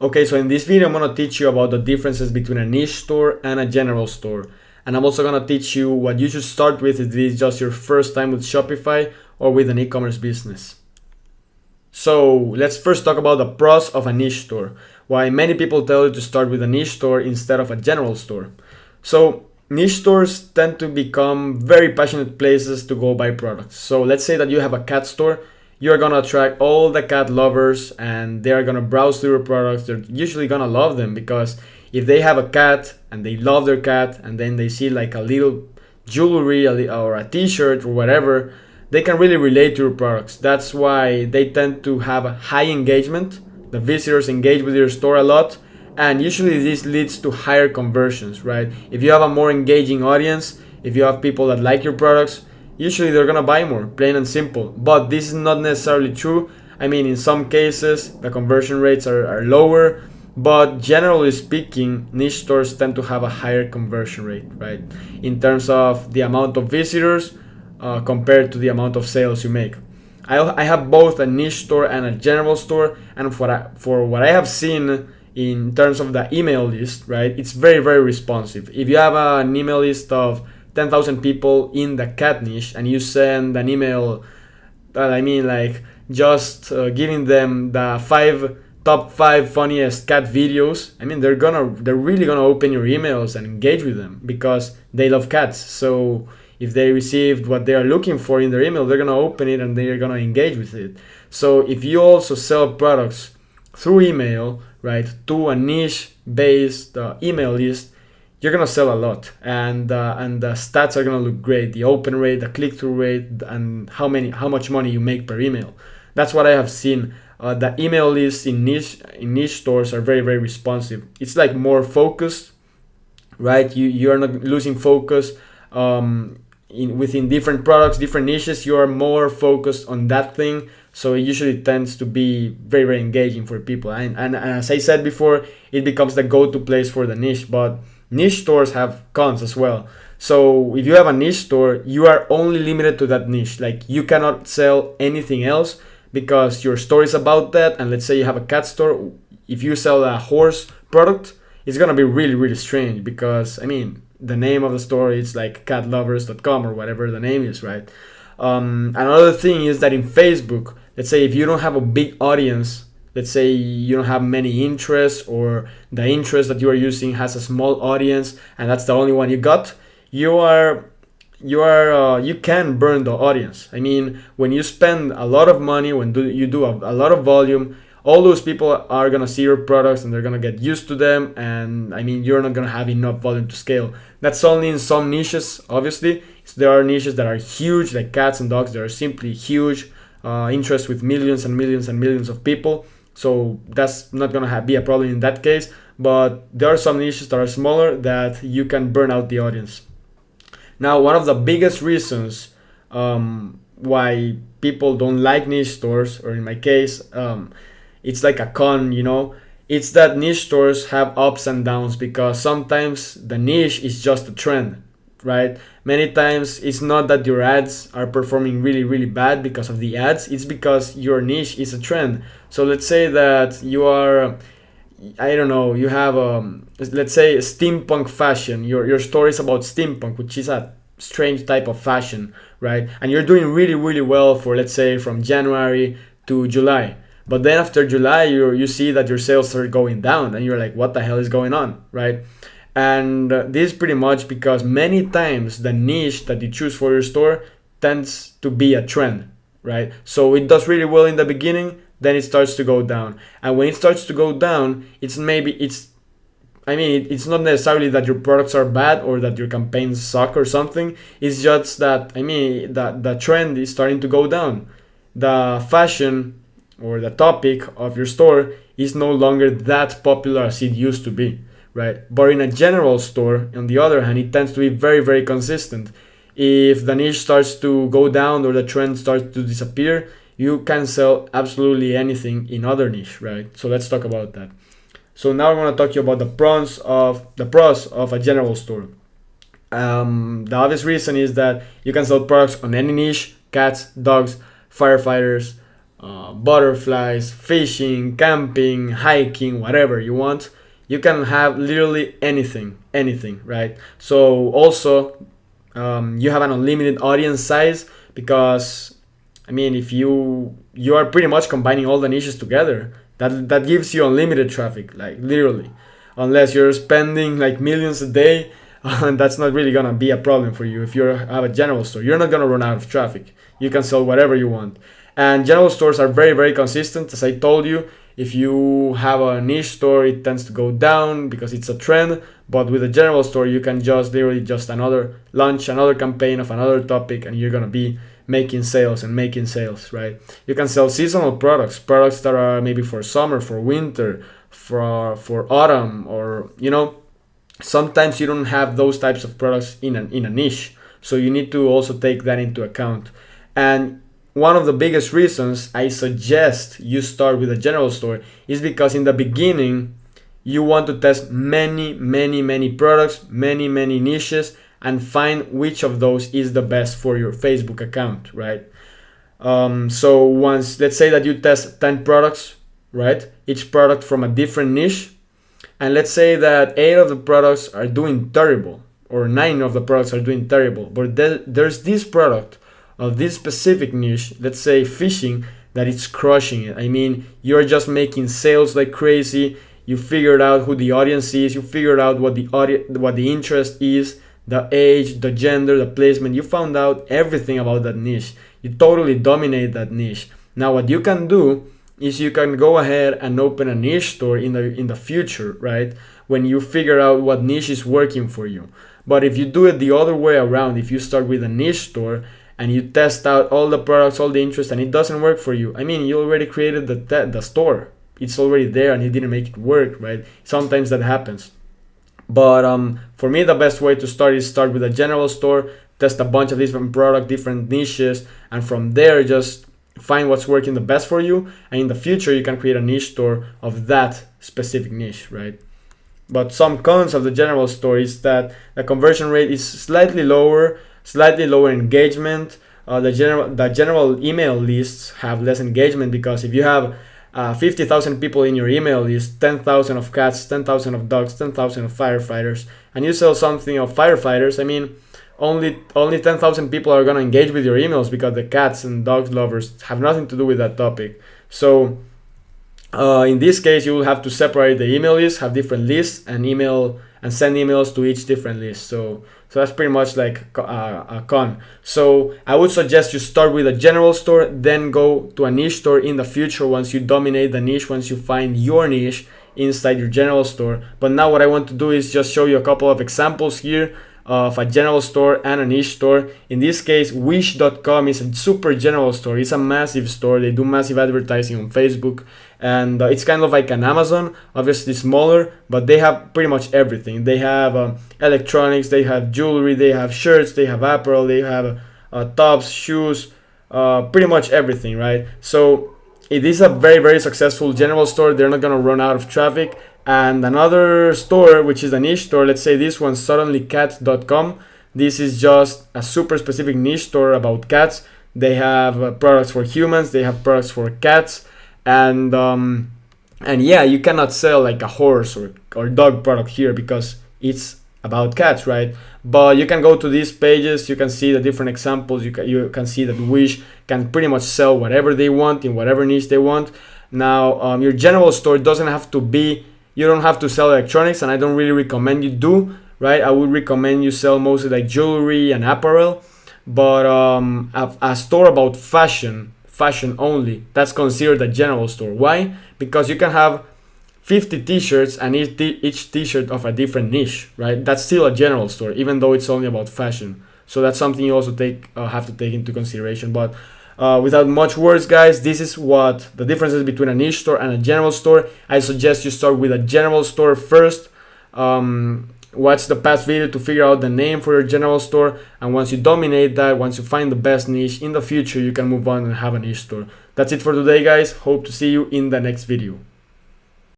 Okay, so in this video, I'm gonna teach you about the differences between a niche store and a general store. And I'm also gonna teach you what you should start with if this is just your first time with Shopify or with an e-commerce business. So let's first talk about the pros of a niche store. Why many people tell you to start with a niche store instead of a general store. So niche stores tend to become very passionate places to go buy products. So let's say that you have a cat store, you're gonna attract all the cat lovers and they're gonna browse through your products. They're usually gonna love them because if they have a cat and they love their cat and then they see like a little jewelry or a t-shirt or whatever, they can really relate to your products. That's why they tend to have a high engagement. The visitors engage with your store a lot, and usually this leads to higher conversions, right? If you have a more engaging audience, if you have people that like your products, usually they're gonna buy more, plain and simple. But this is not necessarily true. I mean, in some cases, the conversion rates are lower, but generally speaking, niche stores tend to have a higher conversion rate, right? In terms of the amount of visitors compared to the amount of sales you make. I have both a niche store and a general store, and for what I have seen in terms of the email list, right, it's very, very responsive. If you have an email list of 10,000 people in the cat niche and you send an email that I mean like just giving them the top five funniest cat videos, I mean they're really gonna open your emails and engage with them because they love cats. So if they received what they are looking for in their email, they're gonna open it and they're gonna engage with it. So if you also sell products through email, right, to a niche based email list, you're gonna sell a lot, and the stats are gonna look great. The open rate, the click-through rate, and how much money you make per email. That's what I have seen. The email lists in niche stores are very, very responsive. It's like more focused, right? You are not losing focus. Within different products, different niches, you are more focused on that thing. So it usually tends to be very, very engaging for people. And as I said before, it becomes the go-to place for the niche. But niche stores have cons as well. So if you have a niche store, you are only limited to that niche. Like you cannot sell anything else because your store is about that. And let's say you have a cat store. If you sell a horse product, it's gonna be really, really strange because I mean the name of the store is like catlovers.com or whatever the name is, right? Another thing is that in Facebook, let's say if you don't have a big audience, let's say you don't have many interests or the interest that you are using has a small audience and that's the only one you got, you can burn the audience. I mean, when you spend a lot of money, you do a lot of volume, all those people are gonna see your products and they're gonna get used to them, and I mean you're not gonna have enough volume to scale. That's only in some niches, obviously. So there are niches that are huge, like cats and dogs. They are simply huge, interest with millions and millions and millions of people. So that's not gonna be a problem in that case. But there are some niches that are smaller that you can burn out the audience. Now, one of the biggest reasons why people don't like niche stores, or in my case, it's like a con, it's that niche stores have ups and downs because sometimes the niche is just a trend, right? Many times it's not that your ads are performing really, really bad because of the ads, it's because your niche is a trend. So let's say that you are, I don't know, you have let's say steampunk fashion. Your store is about steampunk, which is a strange type of fashion, right? And you're doing really, really well for, let's say, from January to July. But then after July, you see that your sales are going down and you're like, what the hell is going on, right? And this is pretty much because many times the niche that you choose for your store tends to be a trend, right? So it does really well in the beginning, then it starts to go down. And when it starts to go down, it's not necessarily that your products are bad or that your campaigns suck or something. It's just that, the trend is starting to go down. The fashion or the topic of your store is no longer that popular as it used to be, right? But in a general store, on the other hand, it tends to be very, very consistent. If the niche starts to go down or the trend starts to disappear, you can sell absolutely anything in other niche, right? So let's talk about that. So now I'm going to talk to you about the pros of a general store. The obvious reason is that you can sell products on any niche: cats, dogs, firefighters, butterflies, fishing, camping, hiking, whatever you want. You can have literally anything, right? So also, you have an unlimited audience size because, I mean, if you are pretty much combining all the niches together, that gives you unlimited traffic, like literally, unless you're spending like millions a day. And that's not really gonna be a problem for you. If you have a general store, you're not gonna run out of traffic. You can sell whatever you want. And general stores are very consistent. As I told you, if you have a niche store, it tends to go down because it's a trend. But with a general store, you can just literally just launch another campaign of another topic, and you're gonna be making sales and making sales, right? You can sell seasonal products that are maybe for summer, for winter, for autumn, or sometimes you don't have those types of products in a niche, so you need to also take that into account. And one of the biggest reasons I suggest you start with a general store is because in the beginning you want to test many products, many niches, and find which of those is the best for your Facebook account, right? So once, let's say that you test 10 products, right, each product from a different niche, and let's say that 8 of the products are doing terrible, or 9 of the products are doing terrible, but there's this product of this specific niche, let's say fishing, that it's crushing it. I mean, you're just making sales like crazy. You figured out who the audience is, you figured out what the interest is, the age, the gender, the placement. You found out everything about that niche. You totally dominate that niche. Now what you can do is you can go ahead and open a niche store in the future, right? When you figure out what niche is working for you. But if you do it the other way around, if you start with a niche store and you test out all the products, all the interest, and it doesn't work for you, I mean, you already created the store. It's already there and you didn't make it work, right? Sometimes that happens. But for me, the best way to start is start with a general store, test a bunch of different products, different niches, and from there just find what's working the best for you, and in the future you can create a niche store of that specific niche, right? But some cons of the general store is that the conversion rate is slightly lower engagement. The general email lists have less engagement because if you have 50,000 people in your email list, 10,000 of cats, 10,000 of dogs, 10,000 of firefighters, and you sell something of firefighters, I mean, only 10,000 people are going to engage with your emails because the cats and dogs lovers have nothing to do with that topic. So in this case, you will have to separate the email list, have different lists, and send emails to each different list. So that's pretty much like a con. So I would suggest you start with a general store, then go to a niche store in the future once you dominate the niche, once you find your niche inside your general store. But now what I want to do is just show you a couple of examples here of a general store and a niche store. In this case, Wish.com is a super general store. It's a massive store. They do massive advertising on Facebook, and it's kind of like an Amazon, obviously smaller, but they have pretty much everything. They have electronics, they have jewelry, they have shirts, they have apparel, they have tops, shoes, pretty much everything, right? So it is a very successful general store. They're not gonna run out of traffic. And another store, which is a niche store, let's say this one, suddenlycat.com. This is just a super specific niche store about cats. They have products for humans, they have products for cats, and yeah, you cannot sell like a horse or dog product here because it's about cats, right? But you can go to these pages, you can see the different examples, you can see that Wish can pretty much sell whatever they want in whatever niche they want. Now your general store doesn't have to be, you don't have to sell electronics, and I don't really recommend you do, right? I would recommend you sell mostly like jewelry and apparel. But a store about fashion only, that's considered a general store. Why? Because you can have 50 t-shirts and each t-shirt of a different niche, right? That's still a general store, even though it's only about fashion. So that's something you also have to take into consideration. But without much words, guys, this is what the differences between a niche store and a general store. I suggest you start with a general store first. Watch the past video to figure out the name for your general store, and once you dominate that, once you find the best niche, in the future you can move on and have a niche store. That's it for today, guys. Hope to see you in the next video.